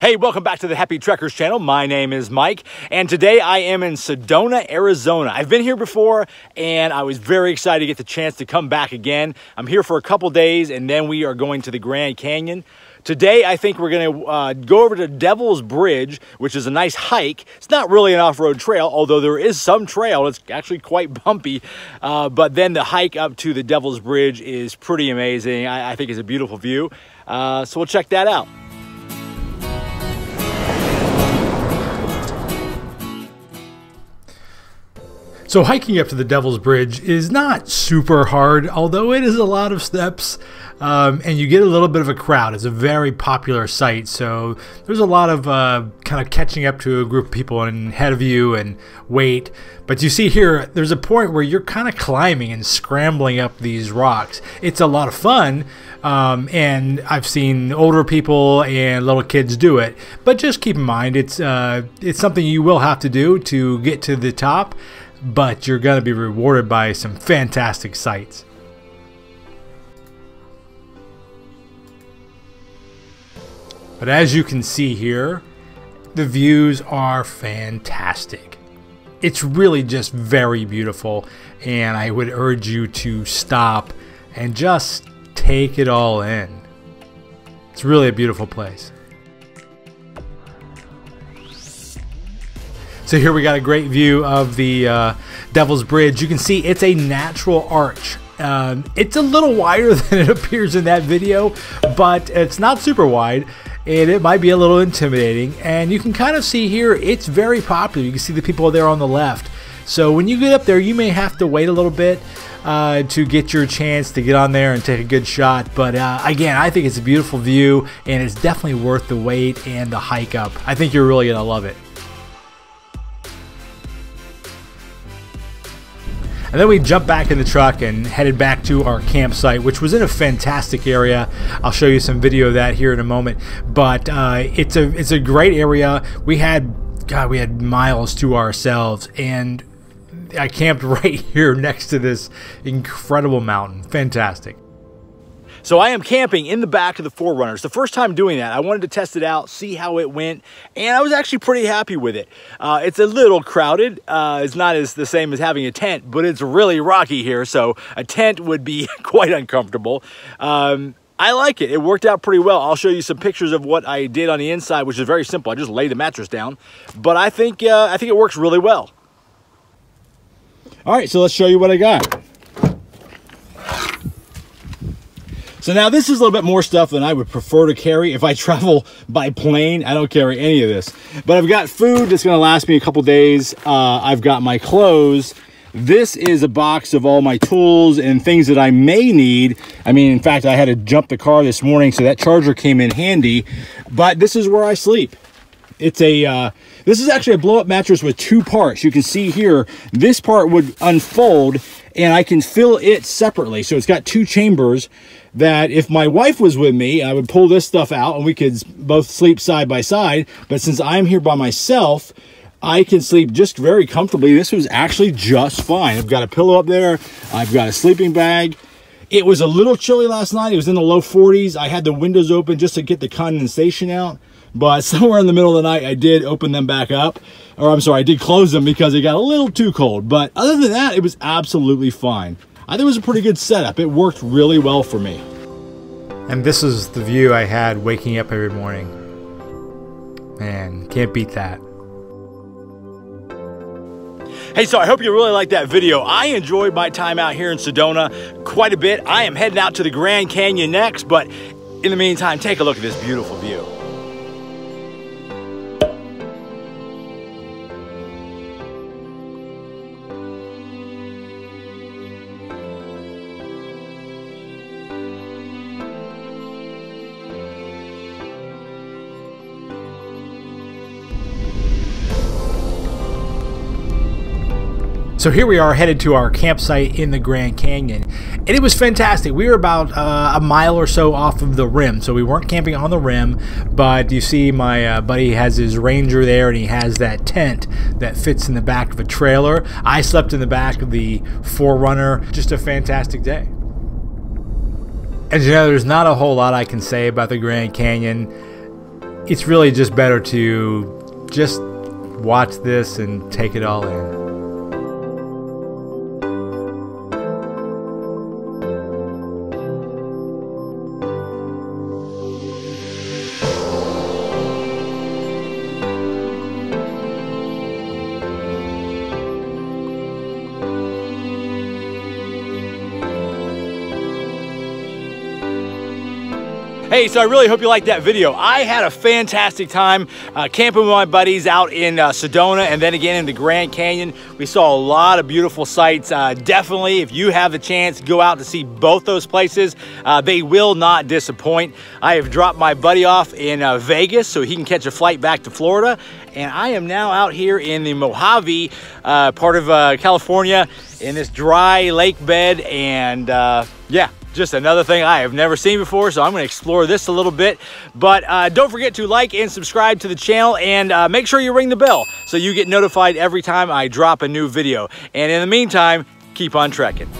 Hey, welcome back to the Happy Trekkers channel. My name is Mike, and today I am in Sedona, Arizona. I've been here before, and I was very excited to get the chance to come back again. I'm here for a couple days, and then we are going to the Grand Canyon. Today, I think we're going to go over to Devil's Bridge, which is a nice hike. It's not really an off-road trail, although there is some trail. It's actually quite bumpy, but then the hike up to the Devil's Bridge is pretty amazing. I think it's a beautiful view, so we'll check that out. So hiking up to the Devil's Bridge is not super hard, although it is a lot of steps, and you get a little bit of a crowd. It's a very popular site, so there's a lot of kind of catching up to a group of people and ahead of you and wait. But you see here, there's a point where you're kind of climbing and scrambling up these rocks. It's a lot of fun, and I've seen older people and little kids do it. But just keep in mind, it's something you will have to do to get to the top, but you're going to be rewarded by some fantastic sights. But as you can see here, the views are fantastic. It's really just very beautiful, and I would urge you to stop and just take it all in. It's really a beautiful place. So here we got a great view of the Devil's Bridge. You can see it's a natural arch. It's a little wider than it appears in that video, but it's not super wide, and it might be a little intimidating. And you can kind of see here, it's very popular. You can see the people there on the left. So when you get up there, you may have to wait a little bit to get your chance to get on there and take a good shot. But again, I think it's a beautiful view, and it's definitely worth the wait and the hike up. I think you're really gonna love it. And then we jumped back in the truck and headed back to our campsite, which was in a fantastic area. I'll show you some video of that here in a moment. But it's a great area. We had miles to ourselves, and I camped right here next to this incredible mountain. Fantastic. So I am camping in the back of the 4Runner. It's the first time doing that. I wanted to test it out, see how it went, and I was actually pretty happy with it. It's a little crowded. It's not the same as having a tent, but it's really rocky here, so a tent would be quite uncomfortable. I like it. It worked out pretty well. I'll show you some pictures of what I did on the inside, which is very simple. I just laid the mattress down, but I think it works really well. All right, so let's show you what I got. So now this is a little bit more stuff than I would prefer to carry. If I travel by plane, I don't carry any of this. But I've got food that's gonna last me a couple days. I've got my clothes. This is a box of all my tools and things that I may need. I mean, in fact, I had to jump the car this morning, so that charger came in handy. But this is where I sleep. It's this is actually a blow-up mattress with two parts. You can see here, this part would unfold, and I can fill it separately. So it's got two chambers that if my wife was with me, I would pull this stuff out and we could both sleep side by side. But since I'm here by myself, I can sleep just very comfortably. This was actually just fine. I've got a pillow up there. I've got a sleeping bag. It was a little chilly last night. It was in the low 40s. I had the windows open just to get the condensation out. But somewhere in the middle of the night, I did open them back up. Or I'm sorry, I did close them because it got a little too cold. But other than that, it was absolutely fine. I think it was a pretty good setup. It worked really well for me. And this is the view I had waking up every morning. Man, can't beat that. Hey, so I hope you really liked that video. I enjoyed my time out here in Sedona quite a bit. I am heading out to the Grand Canyon next, but in the meantime, take a look at this beautiful view. So here we are headed to our campsite in the Grand Canyon, and it was fantastic. We were about a mile or so off of the rim, so we weren't camping on the rim, but you see my buddy has his Ranger there, and he has that tent that fits in the back of a trailer. I slept in the back of the 4Runner. Just a fantastic day. And you know, there's not a whole lot I can say about the Grand Canyon. it's really just better to just watch this and take it all in. Hey, so I really hope you liked that video. I had a fantastic time camping with my buddies out in Sedona and then again in the Grand Canyon. We saw a lot of beautiful sights. Definitely, if you have the chance, go out to see both those places. They will not disappoint. I have dropped my buddy off in Vegas so he can catch a flight back to Florida. And I am now out here in the Mojave part of California in this dry lake bed. And yeah, just another thing I have never seen before, so I'm going to explore this a little bit. But don't forget to like and subscribe to the channel, and make sure you ring the bell so you get notified every time I drop a new video. And in the meantime, keep on trekking.